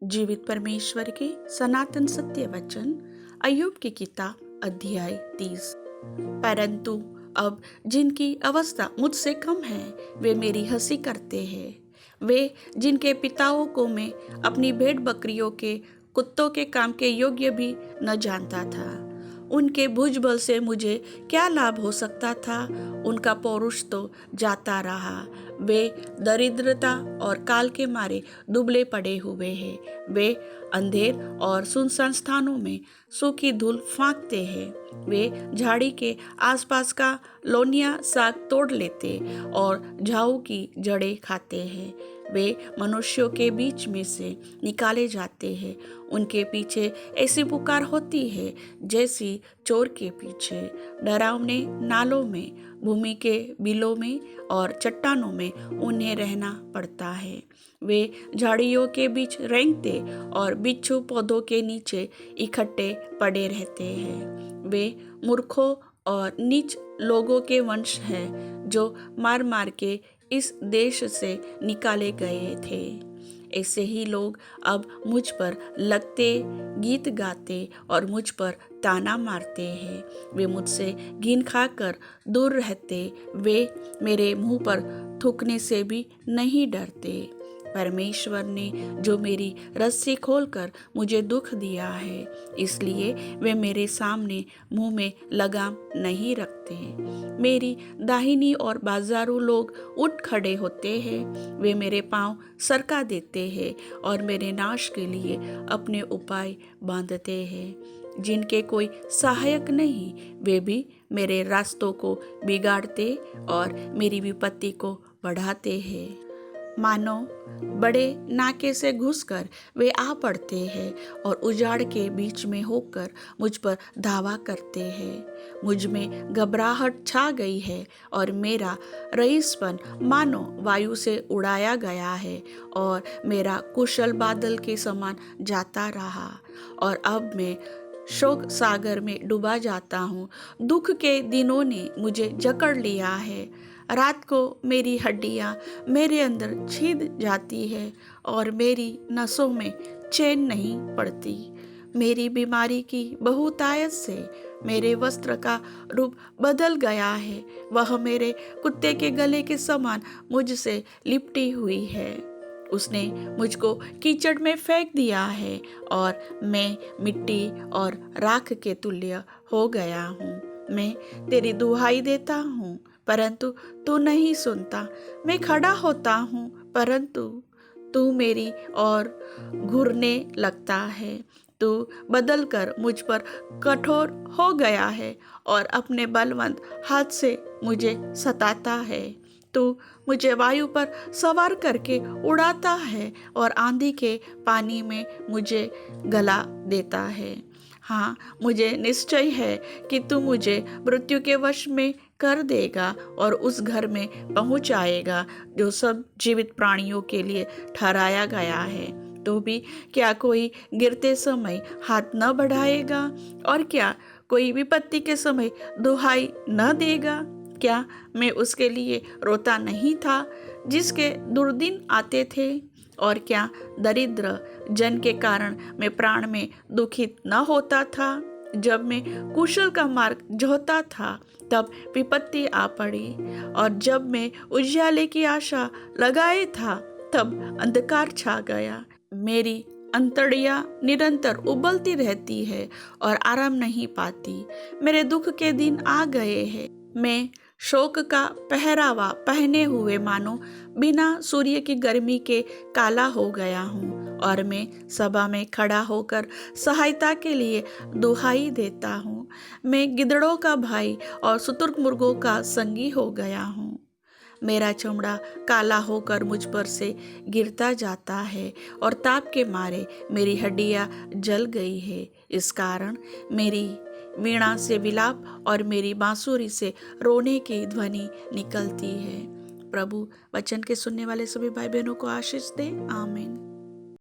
जीवित परमेश्वर के सनातन सत्य वचन अय्यूब की किताब अध्याय 30। परंतु अब जिनकी अवस्था मुझसे कम है वे मेरी हंसी करते हैं। वे जिनके पिताओं को मैं अपनी भेड़ बकरियों के कुत्तों के काम के योग्य भी न जानता था, उनके भुजबल से मुझे क्या लाभ हो सकता था। उनका पौरुष तो जाता रहा। वे दरिद्रता और काल के मारे दुबले पड़े हुए हैं। वे अंधेर और सुनसान स्थानों में सूखी धूल फांकते हैं। वे झाड़ी के आसपास का लौनिया साग तोड़ लेते और झाऊ की जड़ें खाते हैं। वे मनुष्यों के बीच में से निकाले जाते हैं। उनके पीछे ऐसी पुकार होती है जैसी चोर के पीछे। डरावने नालों में, भूमि के बिलों में और चट्टानों में उन्हें रहना पड़ता है। वे झाड़ियों के बीच रेंगते और बिच्छू पौधों के नीचे इकट्ठे पड़े रहते हैं। वे मूर्खों और नीच लोगों के वंश हैं जो मार मार के इस देश से निकाले गए थे। ऐसे ही लोग अब मुझ पर लगते, गीत गाते और मुझ पर ताना मारते हैं। वे मुझसे घिन खाकर दूर रहते। वे मेरे मुंह पर थूकने से भी नहीं डरते। परमेश्वर ने जो मेरी रस्सी खोलकर मुझे दुख दिया है, इसलिए वे मेरे सामने मुंह में लगाम नहीं रखते। मेरी दाहिनी और बाजारू लोग उठ खड़े होते हैं। वे मेरे पांव सरका देते हैं और मेरे नाश के लिए अपने उपाय बांधते हैं। जिनके कोई सहायक नहीं, वे भी मेरे रास्तों को बिगाड़ते और मेरी विपत्ति को बढ़ाते हैं। मानो बड़े नाके से घुसकर वे आ पड़ते हैं और उजाड़ के बीच में होकर मुझ पर धावा करते हैं। मुझ में घबराहट छा गई है और मेरा रईसपन मानो वायु से उड़ाया गया है और मेरा कुशल बादल के समान जाता रहा। और अब मैं शोक सागर में डूबा जाता हूँ। दुख के दिनों ने मुझे जकड़ लिया है। रात को मेरी हड्डियाँ मेरे अंदर छिद जाती है और मेरी नसों में चैन नहीं पड़ती। मेरी बीमारी की बहुतायत से मेरे वस्त्र का रूप बदल गया है। वह मेरे कुत्ते के गले के समान मुझसे लिपटी हुई है। उसने मुझको कीचड़ में फेंक दिया है और मैं मिट्टी और राख के तुल्य हो गया हूँ। मैं तेरी दुहाई देता हूँ, परंतु तू नहीं सुनता। मैं खड़ा होता हूँ, परंतु तू मेरी ओर घूरने लगता है। तू बदल कर मुझ पर कठोर हो गया है और अपने बलवंत हाथ से मुझे सताता है। तू मुझे वायु पर सवार करके उड़ाता है और आंधी के पानी में मुझे गला देता है। हाँ, मुझे निश्चय है कि तू मुझे मृत्यु के वश में कर देगा और उस घर में पहुंचाएगा जो सब जीवित प्राणियों के लिए ठहराया गया है। तो भी क्या कोई गिरते समय हाथ न बढ़ाएगा और क्या कोई विपत्ति के समय दुहाई न देगा? क्या मैं उसके लिए रोता नहीं था जिसके दुर्दिन आते थे? और क्या दरिद्र जन के कारण मैं प्राण में दुखित न होता था? जब मैं कुशल का मार्ग जोहता था तब विपत्ति आ पड़ी, और जब मैं उजियाले की आशा लगाए था तब अंधकार छा गया। मेरी अंतड़ियाँ निरंतर उबलती रहती है और आराम नहीं पाती। मेरे दुख के दिन आ गए हैं। मैं शोक का पहरावा पहने हुए मानो बिना सूर्य की गर्मी के काला हो गया हूँ, और मैं सभा में खड़ा होकर सहायता के लिए दुहाई देता हूँ। मैं गिद्धड़ों का भाई और शुतुरमुर्गों का संगी हो गया हूँ। मेरा चमड़ा काला होकर मुझ पर से गिरता जाता है और ताप के मारे मेरी हड्डियाँ जल गई है। इस कारण मेरी वीणा से विलाप और मेरी बांसुरी से रोने की ध्वनि निकलती है। प्रभु वचन के सुनने वाले सभी भाई बहनों को आशीष दे। आमीन।